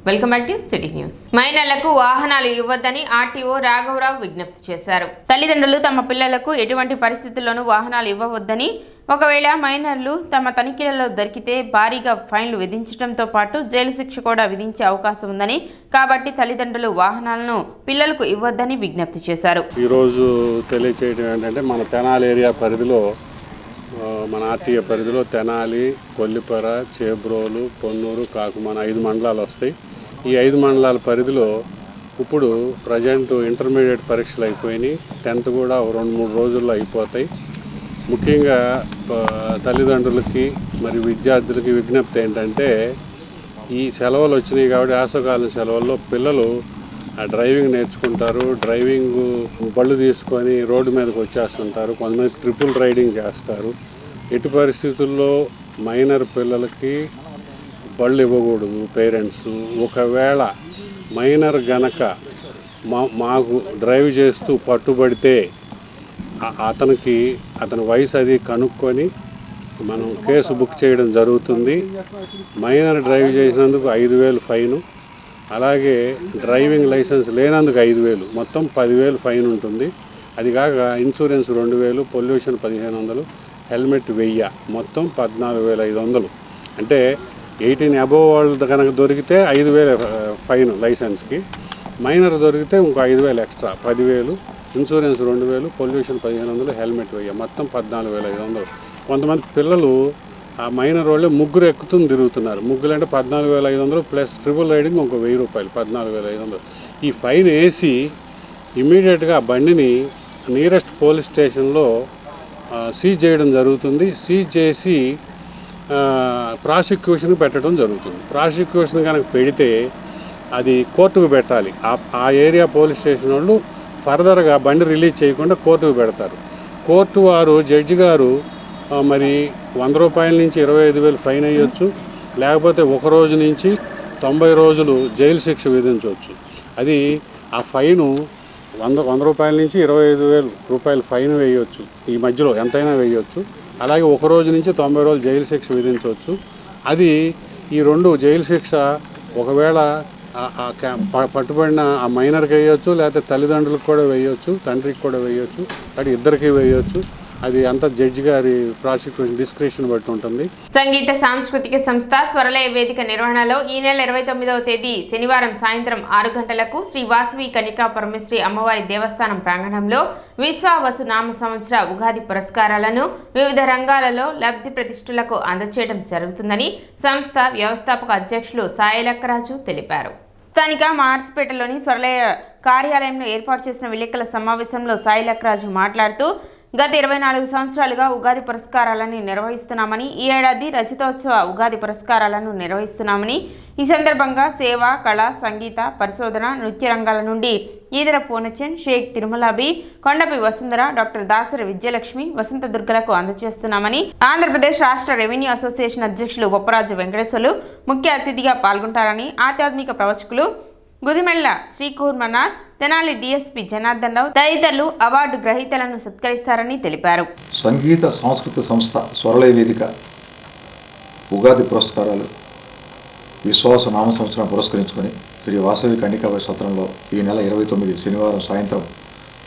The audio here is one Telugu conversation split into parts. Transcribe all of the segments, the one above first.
Welcome back to city news. మైనర్లకు వాహనాలు ఇవ్వొద్దని ఆర్టీఓ రాఘవరావు విజ్ఞప్తి చేశారు. తల్లిదండ్రులు తమ పిల్లలకు ఎటువంటి పరిస్థితుల్లోనూ వాహనాలు ఇవ్వవద్దని, ఒకవేళ మైనర్లు తమ తనిఖీలలో దొరికితే భారీగా ఫైన్లు విధించడంతో పాటు జైలు శిక్ష కూడా విధించే అవకాశం ఉందని, కాబట్టి తల్లిదండ్రులు వాహనాలను పిల్లలకు ఇవ్వొద్దని విజ్ఞప్తి చేశారు. ఈరోజు తెలియచేయడం ఏంటంటే మన తెనాలి ఏరియా పరిధిలో మన ఆర్టీఏ పరిధిలో తెనాలి, కొల్లిపర, చేబ్రోలు, పొన్నూరు, కాకుమాన 5 మండలాలు వస్తాయి. ఈ 5 మండలాల పరిధిలో ఇప్పుడు ప్రజెంట్ ఇంటర్మీడియట్ పరీక్షలు అయిపోయినాయి. 10th కూడా 2-3 రోజుల్లో అయిపోతాయి. ముఖ్యంగా తల్లిదండ్రులకి మరియు విద్యార్థులకి విజ్ఞప్తి ఏంటంటే, ఈ సెలవులు వచ్చినాయి కాబట్టి వేసవకాలం సెలవుల్లో పిల్లలు డ్రైవింగ్ నేర్చుకుంటారు. డ్రైవింగ్ బళ్ళు తీసుకొని రోడ్డు మీదకి వచ్చేస్తుంటారు. కొంతమంది ట్రిపుల్ రైడింగ్ చేస్తారు. ఎట్టి పరిస్థితుల్లో మైనర్ పిల్లలకి బళ్ళు ఇవ్వకూడదు పేరెంట్స్. ఒకవేళ మైనర్ గనక మాకు డ్రైవ్ చేస్తూ పట్టుబడితే అతని వయసు అది కనుక్కొని మనం కేసు బుక్ చేయడం జరుగుతుంది. మైనర్ డ్రైవ్ చేసినందుకు 5,000 ఫైను, అలాగే డ్రైవింగ్ లైసెన్స్ లేనందుకు 5,000, మొత్తం 10,000 ఫైన్ ఉంటుంది. అది కాక ఇన్సూరెన్స్ 2,000, పొల్యూషన్ 1,500, హెల్మెట్ 1000, మొత్తం 14,500. అంటే 18 అబోవ్ వాళ్ళు కనుక దొరికితే 5,000 ఫైన్ లైసెన్స్కి, మైనర్ దొరికితే ఇంకో 5,000 ఎక్స్ట్రా, 10,000, ఇన్సూరెన్స్ 2,000, పొల్యూషన్ 1,500, హెల్మెట్ 1000, మొత్తం 14,500. కొంతమంది పిల్లలు ఆ మైనర్ వాళ్ళు ముగ్గురు ఎక్కుతుంది తిరుగుతున్నారు. ముగ్గురు అంటే 14,500 ప్లస్ ట్రిపుల్ రైడింగ్ ఇంకో 1,000 రూపాయలు, 14,500. ఈ ఫైన్ వేసి ఇమీడియట్గా ఆ బండిని నియరెస్ట్ పోలీస్ స్టేషన్లో సీజ్ చేయడం జరుగుతుంది. సీజ్ చేసి ప్రాసిక్యూషన్కి పెట్టడం జరుగుతుంది. ప్రాసిక్యూషన్ కనుక పెడితే అది కోర్టుకు పెట్టాలి. ఆ ఏరియా పోలీస్ స్టేషన్ వాళ్ళు ఫర్దర్గా బండి రిలీజ్ చేయకుండా కోర్టుకు పెడతారు. కోర్టు వారు, జడ్జి గారు మరి 100 రూపాయల నుంచి 25,000 ఫైన్ వేయొచ్చు, లేకపోతే 1 రోజు నుంచి 90 రోజులు జైలు శిక్ష విధించవచ్చు. అది ఆ ఫైను 100 రూపాయల నుంచి 25,000 రూపాయలు ఫైన్ వేయవచ్చు. ఈ మధ్యలో ఎంతైనా వేయవచ్చు. అలాగే 1 రోజు నుంచి 90 రోజులు జైలు శిక్ష విధించవచ్చు. అది ఈ 2 జైలు శిక్ష ఒకవేళ పట్టుబడిన ఆ మైనర్కి వేయవచ్చు, లేకపోతే తల్లిదండ్రులకు కూడా వేయవచ్చు, తండ్రికి కూడా వేయవచ్చు, అటు ఇద్దరికి వేయవచ్చు. అది అంతా జడ్జి గారి ప్రాసిక్యూషన్ డిస్క్రిప్షన్ బట్టి ఉంటుంది. సంగీత సాంస్కృతిక సంస్థ స్వరలయ వేదిక నిర్వహణలో ఈ నెల 29వ తేదీ శనివారం సాయంత్రం 6 గంటలకు శ్రీ వాసవి కన్యకా పరమేశ్వరి అమ్మవారి దేవస్థానం ప్రాంగణంలో విశ్వావసు నామ సంవత్సర ఉగాది పురస్కారాలను వివిధ రంగాలలో లబ్ధి ప్రతిష్ఠులకు అందజేయడం జరుగుతుందని సంస్థ వ్యవస్థాపక అధ్యక్షులు సాయిలక్కరాజు తెలిపారు. స్థానిక మార్స్పేటలోని స్వరలయ కార్యాలయంలో ఏర్పాటు చేసిన విలేకరుల సమావేశంలో సాయిలక్కరాజు మాట్లాడుతూ, గత 24 సంవత్సరాలుగా ఉగాది పురస్కారాలను నిర్వహిస్తున్నామని, ఈ ఏడాది రజతోత్సవ ఉగాది పురస్కారాలను నిర్వహిస్తున్నామని, ఈ సందర్భంగా సేవ, కళ, సంగీత, పరిశోధన, నృత్య రంగాల నుండి ఈదర పూర్ణచంద్, షేక్ తిరుమలాబి, కొండపి వసుంధర, డాక్టర్ దాసరి విజయలక్ష్మి, వసంత దుర్గలకు అందజేస్తున్నామని, ఆంధ్రప్రదేశ్ రాష్ట్ర రెవెన్యూ అసోసియేషన్ అధ్యక్షులు బొప్పరాజు వెంకటేశ్వర్లు ముఖ్య అతిథిగా పాల్గొంటారని, ఆధ్యాత్మిక ప్రవచకులు గుదిమెళ్ల శ్రీకూర్మనాథ్, తెనాలి డిఎస్పీ జనార్దన్ రావు తదితరులు అవార్డు గ్రహీతలను సత్కరిస్తారని తెలిపారు. సంగీత సాంస్కృతిక సంస్థ స్వరలయ వేదిక ఉగాది పురస్కారాలు విశ్వాస నామ సంవత్సరం పురస్కరించుకొని శ్రీ వాసవి కన్యకా సత్రంలో ఈ నెల 29 శనివారం సాయంత్రం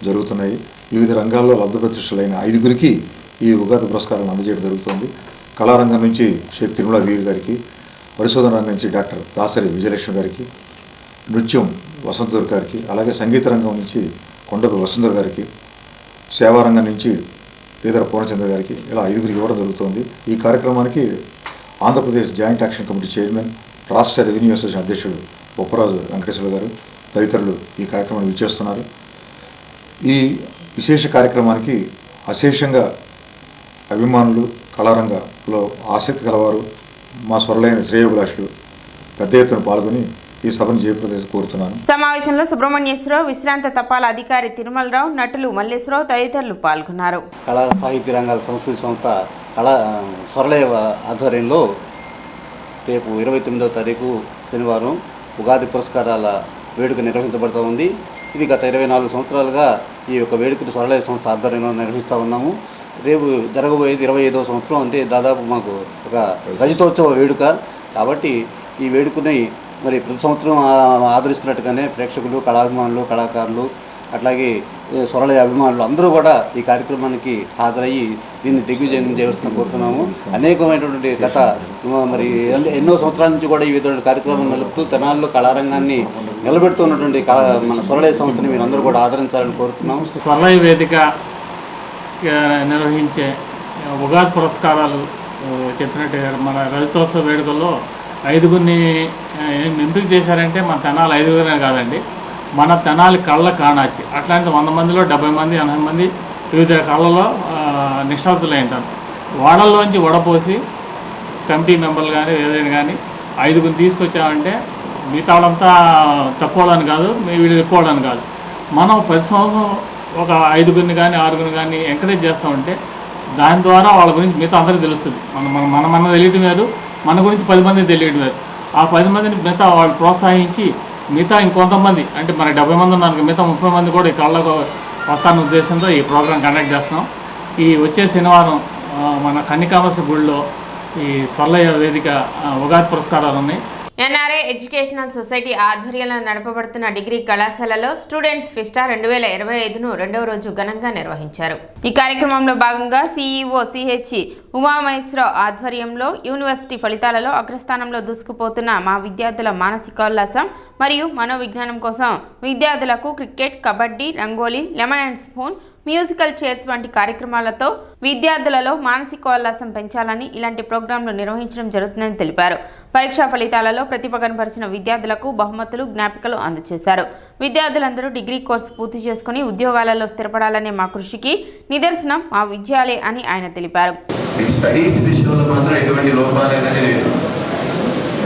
జరుగుతున్నాయి. వివిధ రంగాల్లో లబ్ధప్రతిష్ఠులైన 5గురికి ఈ ఉగాది పురస్కారాలను అందజేయడం జరుగుతుంది. కళారంగం నుంచి షేక్ తిరుమల వీరు గారికి, పరిశోధన రంగం నుంచి డాక్టర్ దాసరి విజయలక్ష్మి గారికి, నృత్యం వసంత దుర్గ గారికి, అలాగే సంగీత రంగం నుంచి కొండపి వసుంధర గారికి, సేవారంగం నుంచి ఈదర పూర్ణచంద్ర గారికి, ఇలా 5గురికి ఇవ్వడం జరుగుతుంది. ఈ కార్యక్రమానికి Andhra Pradesh joint action committee chairman, రాష్ట్ర రెవెన్యూ అసోసియేషన్ అధ్యక్షుడు బొప్పరాజు వెంకటేశ్వర గారు తదితరులు ఈ కార్యక్రమాన్ని విచ్చేస్తున్నారు. ఈ విశేష కార్యక్రమానికి అశేషంగా అభిమానులు, కళారంగంలో ఆసక్తి కలవారు, మా స్వరలైన శ్రేయోభిలాషులు పెద్ద ఎత్తున పాల్గొని ఈ సభను జయప్రదం కోరుతున్నాను. సమావేశంలో సుబ్రహ్మణ్యేశ్వరరావు, విశ్రాంత తపాలా అధికారి తిరుమలరావు, నటులు మల్లేశ్వరరావు తదితరులు పాల్గొన్నారు. కళా సాహిత్య రంగాల సంస్కృతి సంస్థ స్వరలయ ఆధ్వర్యంలో రేపు 29వ తారీఖు శనివారం ఉగాది పురస్కారాల వేడుక నిర్వహించబడుతూ ఉంది. ఇది గత 24 సంవత్సరాలుగా ఈ యొక్క వేడుకను స్వరలయ సంస్థ ఆధ్వర్యంలో నిర్వహిస్తూ ఉన్నాము. రేపు జరగబోయేది 25వ సంవత్సరం, అంటే దాదాపు మాకు ఒక రజతోత్సవ వేడుక. కాబట్టి ఈ వేడుకని మరి ప్రతి సంవత్సరం ఆదరిస్తున్నట్టుగానే ప్రేక్షకులు, కళాభిమానులు, కళాకారులు, అట్లాగే స్వరలయ అభిమానులు అందరూ కూడా ఈ కార్యక్రమానికి హాజరయ్యి దీన్ని దిగ్విజయం చేయవలసిన కోరుతున్నాము. అనేకమైనటువంటి గత మరి ఎన్నో సంవత్సరాల నుంచి కూడా ఈ విధమైన కార్యక్రమాన్ని నలుపుతూ తెనాలిలో కళారంగాన్ని నిలబెడుతున్నటువంటి మన స్వరలయ సంస్థని మీరు అందరూ కూడా ఆదరించాలని కోరుతున్నాము. స్వరలయ వేదిక నిర్వహించే ఉగాది పురస్కారాలు చెప్పినట్టుగా మన రజతోత్సవ వేడుకల్లో 5గురిని ఎంపిక చేశారంటే మన తెనాలి 5గురే కాదండి, మన తెనాలి కళ్ళ కాణాచి. అట్లాంటి 100 మందిలో 70 మంది 80 మంది వివిధ కళ్ళలో నిష్ణాతులై ఉంటారు. వాడల్లోంచి వడపోసి కమిటీ మెంబర్లు కానీ ఏదైనా కానీ 5గురిని తీసుకొచ్చామంటే మిగతా వాళ్ళంతా తక్కువని కాదు, వీళ్ళు ఎక్కువని కాదు. మనం ప్రతి సంవత్సరం ఒక 5గురిని కానీ 6గురిని కానీ ఎంకరేజ్ చేస్తామంటే దాని ద్వారా వాళ్ళ గురించి మిగతా అందరికీ తెలుస్తుంది. మన తెలియటం వేరు, మన గురించి 10 మందికి తెలియటం వేరు. ఆ 10 మందిని మిగతా వాళ్ళు ప్రోత్సహించి మిగతా ఇంకొంతమంది అంటే మన 70 మంది ఉన్నారు, మిగతా 30 మంది కూడా ఈ కళ్ళకు వస్తాన ఉద్దేశంతో ఈ ప్రోగ్రాం కండక్ట్ చేస్తున్నాం. ఈ వచ్చే శనివారం మన కన్నికామర్స్ గుడిలో ఈ స్వరలయ వేదిక ఉగాది పురస్కారాలు ఉన్నాయి. ఎన్ఆర్ఐ ఎడ్యుకేషనల్ సొసైటీ ఆధ్వర్యంలో నడపబడుతున్న డిగ్రీ కళాశాలలో స్టూడెంట్స్ ఫెస్టా 2025ను 2వ రోజు ఘనంగా నిర్వహించారు. ఈ కార్యక్రమంలో భాగంగా CEO CH ఉమామహేశ్వరరావు ఆధ్వర్యంలో యూనివర్సిటీ ఫలితాలలో అగ్రస్థానంలో దూసుకుపోతున్న మా విద్యార్థుల మానసికోల్లాసం మరియు మనోవిజ్ఞానం కోసం విద్యార్థులకు cricket, kabaddi, rangoli, lemon and spoon, musical chairs వంటి కార్యక్రమాలతో విద్యార్థులలో మానసికోల్లాసం పెంచాలని ఇలాంటి ప్రోగ్రాంలు నిర్వహించడం జరుగుతుందని తెలిపారు. పరీక్షా ఫలితాలలో ప్రతిభ కనపరిచిన విద్యార్థులకు బహుమతులు, జ్ఞాపికలు అందజేశారు. విద్యార్థులందరూ డిగ్రీ కోర్సు పూర్తి చేసుకుని ఉద్యోగాలలో స్థిరపడాలనే మా కృషికి నిదర్శనం మా విద్యాలే అని ఆయన తెలిపారు. స్టడీస్ విషయంలో మాత్రం ఎటువంటి లోపాలు అనేది లేదు.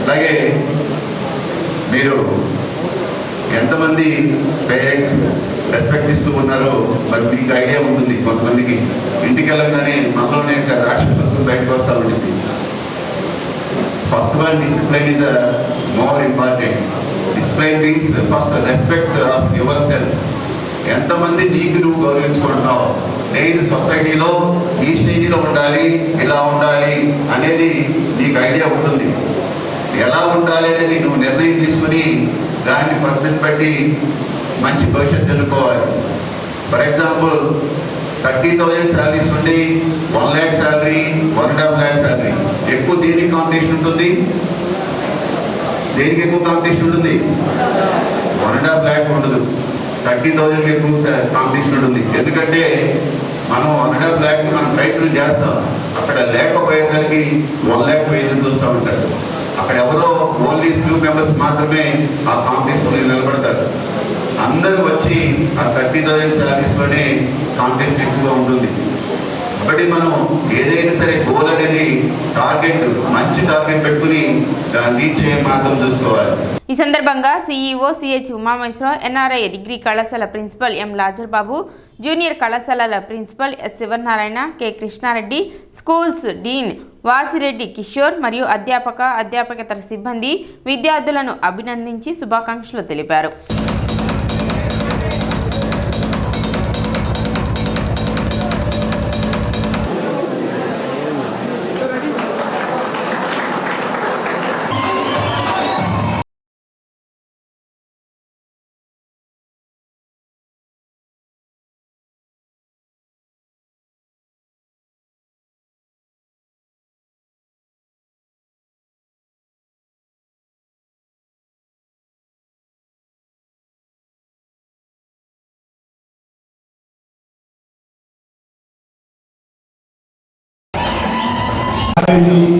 అలాగే మీరు ఎంతమంది పేరెంట్స్ రెస్పెక్ట్ ఇస్తూ ఉన్నారో మరి మీకు ఐడియా ఉంటుంది. కొంతమందికి ఇంటికి వెళ్ళగానే మనలోనే రాక్షసత్వం బయటకు వస్తూ ఉంటుంది. First one, discipline is the more important. Discipline means first respect of your self. ఎంతమంది నీకు నువ్వు గౌరవించుకుంటున్నావు, నేను సొసైటీలో ఈ స్టేజ్లో ఉండాలి, ఇలా ఉండాలి అనేది నీకు ఐడియా ఉంటుంది. ఎలా ఉండాలి అనేది నువ్వు నిర్ణయం తీసుకుని దాన్ని పద్ధతి బట్టి మంచి భవిష్యత్తు ఎన్నుకోవాలి. ఫర్ ఎగ్జాంపుల్ 30,000 శాలరీస్ ఉండి 1 lakh శాలరీ, 1.5 lakh శాలరీ, ఎక్కువ దేనికి కాంపిటీషన్ ఉంటుంది? దేనికి ఎక్కువ కాంపిటీషన్ ఉంటుంది? 1.5 lakh ఉండదు, 30,000 ఎక్కువ కాంపిటీషన్ ఉంటుంది. ఎందుకంటే మనం 1.5 lakh మనం ప్రయత్నం చేస్తాం, అక్కడ లేకపోయేదానికి 1 lakh వేయడం చూస్తూ ఉంటారు. అక్కడ ఎవరో ఓన్లీ ఫ్యూ మెంబర్స్ మాత్రమే ఆ కాంపిటీషన్లో నిలబడతారు. అందరూ వచ్చి ఆ 30,000 శాలరీస్లోనే కాంపిటీషన్ ఎక్కువగా ఉంటుంది. కాబట్టి మనం ఏదైనా సరే గోల్ అనేది టార్గెట్, మంచి టార్గెట్ పెట్టుకుని రీచ్ అయ్యే మార్గం చూసుకోవాలి. ఈ సందర్భంగా CEO CH Umamaheswararao, NRI degree కళాశాల principal M Lazar Babu, junior కళాశాలల principal S Sivanarayana, K Krishnareddy, schools dean Vasireddy Kishore మరియు అధ్యాపకేతర సిబ్బంది విద్యార్థులను అభినందించి శుభాకాంక్షలు తెలిపారు.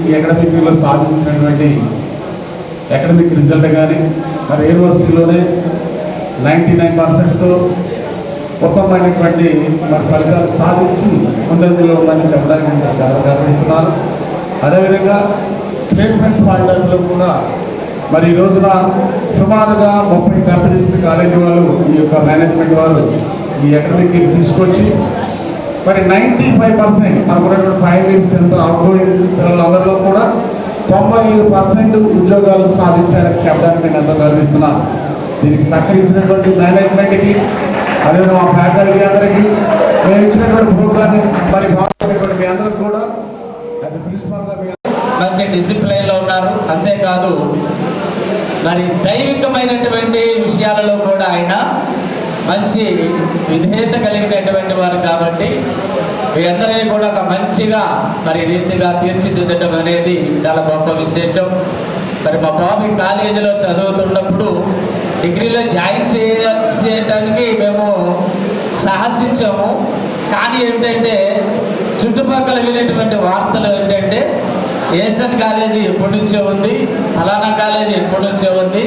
ఈ అకాడమిక్ ఇయర్లో సాధించినటువంటి అకాడమిక్ రిజల్ట్ కానీ మరి యూనివర్సిటీలోనే 99%తో ఉత్తమమైనటువంటి మరి ఫలితాలు సాధించి ముందంజలో ఉందని చెప్పడానికి గర్వపడుతున్నాను. అదేవిధంగా ప్లేస్మెంట్స్ పాయింట్లో కూడా మరి ఈ రోజున సుమారుగా 30 కంపెనీస్ కాలేజీ వాళ్ళు ఈ యొక్క మేనేజ్మెంట్ వారు ఈ అకాడమిక్ ఇయర్ తీసుకొచ్చి మరి 95% మనకున్నటువంటి 5 years 10th అవుట్గోయింగ్ పిల్లలందరిలో కూడా 95% ఉద్యోగాలు సాధించారని చెప్పడానికి నేను ఎంతో గర్విస్తున్నాను. దీనికి సహకరించినటువంటి మేనేజ్మెంట్కి, అదేవిధంగా మా ఫ్యాకల్టీ అందరికీ, మేము ఇచ్చినటువంటి ప్రోగ్రామ్ మరి బాగున్నటువంటి మీ అందరికి కూడా అది ప్రిన్సిపాల్గా మంచి డిసిప్లైన్లో ఉన్నారు. అంతేకాదు మరి దైవికమైనటువంటి విషయాలలో కూడా ఆయన మంచి విధేయత కలిగినటువంటి వారు కాబట్టి మీ అందరినీ కూడా ఒక మంచిగా మరి రీతిగా తీర్చిదిద్దడం అనేది చాలా గొప్ప విశేషం. మరి మా బాబు కాలేజీలో చదువుతున్నప్పుడు డిగ్రీలో జాయిన్ చేయడానికి మేము సాహసించాము. కానీ ఏంటంటే చుట్టుపక్కల వెళ్ళేటువంటి వార్తలు ఏంటంటే ఏసన్ కాలేజీ ఎప్పటి నుంచే ఉంది, ఫలానా కాలేజీ ఎప్పటి నుంచే ఉంది,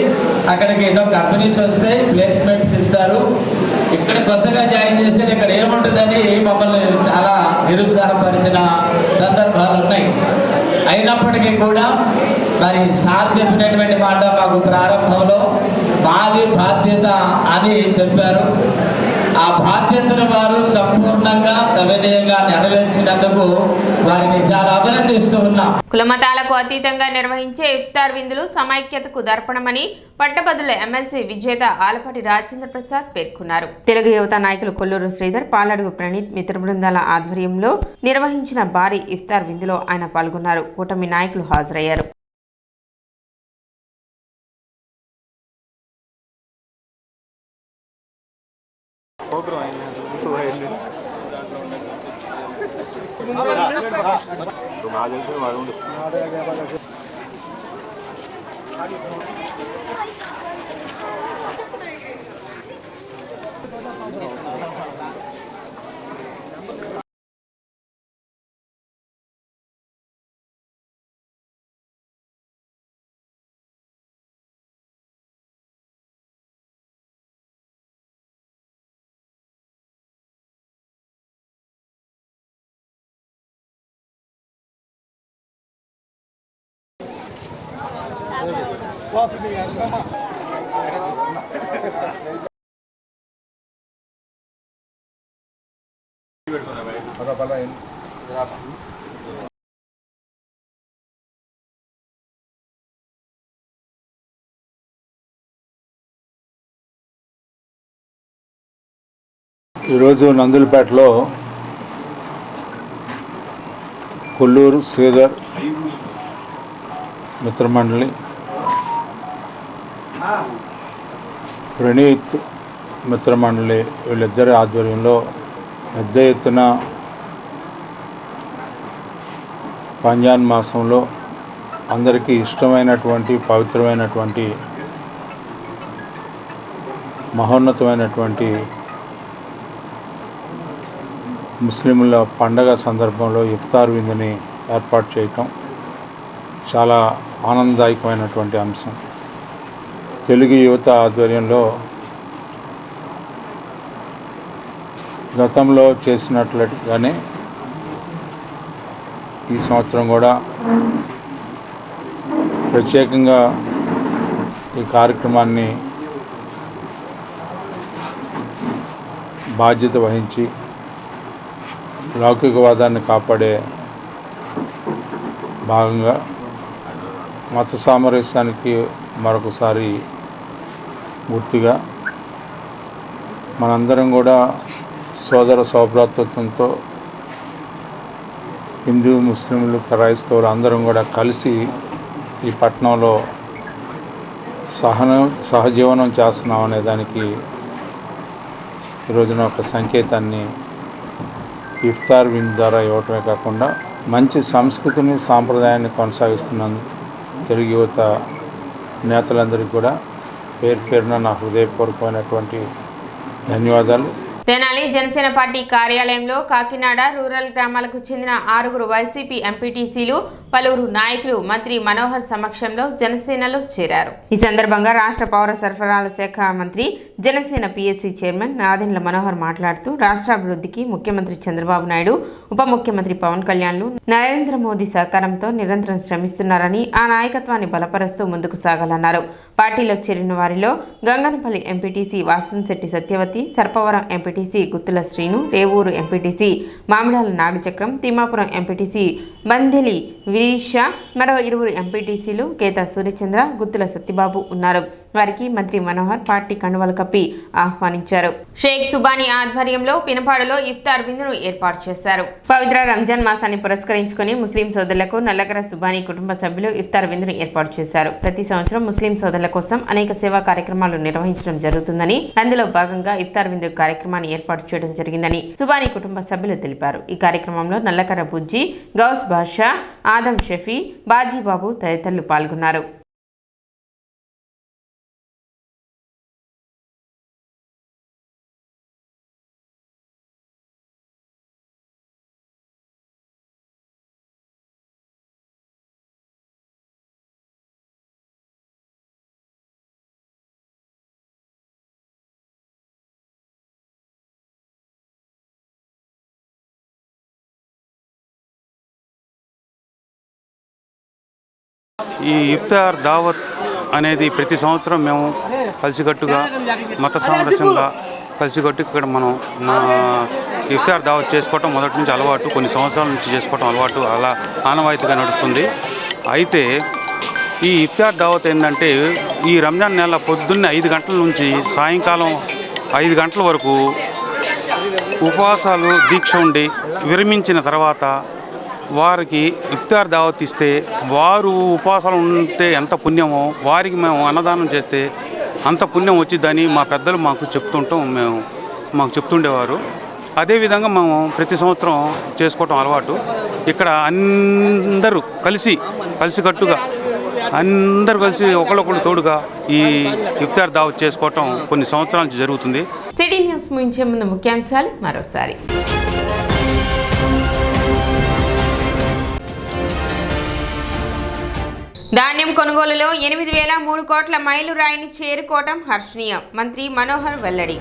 అక్కడికి ఎన్నో కంపెనీస్ వస్తాయి, ప్లేస్మెంట్స్ ఇస్తారు, ఇక్కడ కొత్తగా జాయిన్ చేస్తే ఇక్కడ ఏముంటుందని మమ్మల్ని చాలా నిరుత్సాహపరిచిన సందర్భాలు ఉన్నాయి. అయినప్పటికీ కూడా మరి సార్ చెప్పినటువంటి మాట మాకు ప్రారంభంలో మాది బాధ్యత అని చెప్పారు. ఆ బాధ్యతను వారు సంపూర్ణంగా సవినయంగా నెరవేర్చినందుకు వారిని చాలా అభినందిస్తూ ఉన్నాం. కులమతాలకు అతీతంగా నిర్వహించే ఇఫ్తార్ విందులు సమైక్యతకు దర్పణమని పట్టభద్రుల ఎమ్మెల్సీ విజేత ఆలపాటి రాజేంద్ర ప్రసాద్ పేర్కొన్నారు. తెలుగు యువత నాయకులు కొల్లూరు శ్రీధర్, పాలడుగు ప్రణీత్ మిత్ర బృందాల ఆధ్వర్యంలో నిర్వహించిన భారీ ఇఫ్తార్ విందులో ఆయన పాల్గొన్నారు. కూటమి నాయకులు హాజరయ్యారు. ఈరోజు నందులపేటలో కొల్లూరు శ్రీధర్ మిత్రమండలి, ప్రణీత్ మిత్రమండలి వీళ్ళిద్దరి ఆధ్వర్యంలో పెద్ద ఎత్తున రంజాన్ మాసంలో అందరికీ ఇష్టమైనటువంటి పవిత్రమైనటువంటి మహోన్నతమైనటువంటి ముస్లింల పండగ సందర్భంలో ఇఫ్తార్ విందుని ఏర్పాటు చేయటం చాలా ఆనందదాయకమైనటువంటి అంశం. తెలుగు యువత ఆధ్వర్యంలో గతంలో చేసినట్లుగానే ఈ సంవత్సరం కూడా ప్రత్యేకంగా ఈ కార్యక్రమాన్ని బాధ్యత వహించి లౌకికవాదాన్ని కాపాడే భాగంగా మత సామరస్యానికి మరొకసారి గుర్తుగా మనందరం కూడా సోదర సౌభ్రాతృత్వంతో హిందూ ముస్లింలు క్రైస్తవులు అందరం కూడా కలిసి ఈ పట్టణంలో సహజీవనం చేస్తున్నాం అనే దానికి ఈరోజున ఒక సంకేతాన్ని ఇఫ్తార్ విందు ద్వారా ఇవ్వటమే కాకుండా మంచి సంస్కృతిని సాంప్రదాయాన్ని కొనసాగిస్తున్నాను తెలుగు యువత నేతలందరికీ కూడా పేరు పేరున నా హృదయపూర్వకమైనటువంటి ధన్యవాదాలు. తెనాలి జనసేన పార్టీ కార్యాలయంలో కాకినాడ రూరల్ గ్రామాలకు చెందిన 6 వైసీపీ ఎంపీటీసీలు, పలువురు నాయకులు మంత్రి మనోహర్ సమక్షంలో జనసేనలో చేరారు. ఈ సందర్భంగా రాష్ట్ర పౌర సరఫరాల శాఖ మంత్రి, జనసేన పిఎస్సి చైర్మన్ నాదెండ్ల మనోహర్ మాట్లాడుతూ రాష్ట్ర అభివృద్ధికి ముఖ్యమంత్రి చంద్రబాబు నాయుడు, ఉప ముఖ్యమంత్రి పవన్ కళ్యాణ్లు నరేంద్ర మోదీ సహకారంతో నిరంతరం శ్రమిస్తున్నారని, ఆ నాయకత్వాన్ని బలపరుస్తూ ముందుకు సాగాలన్నారు. పార్టీలో చేరిన వారిలో Ganganapalli MPTC Vasamsetti Satyavati, Sarpavaram MPTC Guttula Srinu, Revuru MPTC Mamidala Nagachakram, Thimmapuram MPTC Bandeli Veerisha, మరో 20 ఎంపీటీసీలు కేతా సూర్యచంద్ర, గుత్తుల సత్యబాబు ఉన్నారు. వారికి మంత్రి మనోహర్ పార్టీ కండువాలు కప్పి ఆహ్వానించారు. షేక్ సుబానీ ఆధ్వర్యంలో పినపాడులో ఇఫ్తార్ విందును ఏర్పాటు చేశారు. పవిత్ర రంజాన్ మాసాన్ని పురస్కరించుకుని ముస్లిం సోదరులకు నల్లగర సుబానీ కుటుంబ సభ్యులు ఇఫ్తార్ విందును ఏర్పాటు చేశారు. ప్రతి సంవత్సరం ముస్లిం సోదరుల కోసం అనేక సేవా కార్యక్రమాలు నిర్వహించడం జరుగుతుందని, అందులో భాగంగా ఇఫ్తార్ విందు కార్యక్రమాన్ని ఏర్పాటు చేయడం జరిగిందని సుబానీ కుటుంబ సభ్యులు తెలిపారు. ఈ కార్యక్రమంలో నల్లకర బుజ్జి, గౌస్ బాషా, ఆదం షఫీ, బాజీబాబు తదితరులు పాల్గొన్నారు. ఈ ఇఫ్తార్ దావత్ అనేది ప్రతి సంవత్సరం మేము కలిసికట్టుగా మత సామరస్యంగా కలిసికట్టు ఇక్కడ మనం ఇఫ్తార్ దావత్ చేసుకోవటం మొదటి నుంచి అలవాటు, కొన్ని సంవత్సరాల నుంచి చేసుకోవటం అలవాటు, అలా ఆనవాయితీగా నడుస్తుంది. అయితే ఈ ఇఫ్తార్ దావత్ ఏంటంటే ఈ రంజాన్ నెల పొద్దున్నే 5 గంటల నుంచి సాయంకాలం 5 గంటల వరకు ఉపవాసాలు దీక్ష ఉండి విరమించిన తర్వాత వారికి ఇఫ్తార్ దావత్ ఇస్తే వారు ఉపవాసాలు ఉంటే ఎంత పుణ్యమో, వారికి మేము అన్నదానం చేస్తే అంత పుణ్యం వచ్చిద్దని మా పెద్దలు మాకు మాకు చెప్తుండేవారు. అదేవిధంగా మేము ప్రతి సంవత్సరం చేసుకోవటం అలవాటు. ఇక్కడ అందరూ కలిసికట్టుగా అందరూ కలిసి ఒకళ్ళొకళ్ళు తోడుగా ఈ ఇఫ్తార్ దావత్ చేసుకోవటం కొన్ని సంవత్సరాల నుంచి జరుగుతుంది. సిటీ న్యూస్ ముగించే ముందు ముఖ్యాంశాలు మరోసారి. ధాన్యం కొనుగోలులో 8,003 కోట్ల మైలురాయిని చేరుకోవటం హర్షణీయం. మంత్రి మనోహర్ వెల్లడి.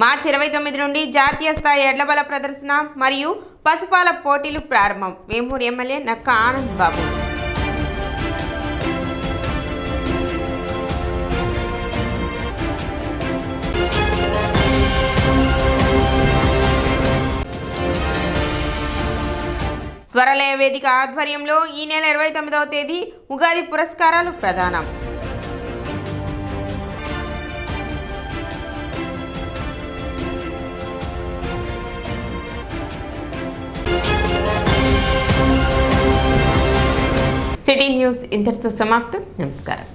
మార్చి 29 నుండి జాతీయ స్థాయి ఎడ్లబల ప్రదర్శన మరియు పశుపాల పోటీలు ప్రారంభం. వేమూరు ఎమ్మెల్యే నక్క ఆనంద్ బాబు. స్వరలయ వేదిక ఆధ్వర్యంలో ఈ నెల 29వ తేదీ ఉగాది పురస్కారాలు ప్రదానం. సిటీ న్యూస్ ఇంతటితో సమాప్తం. నమస్కారం.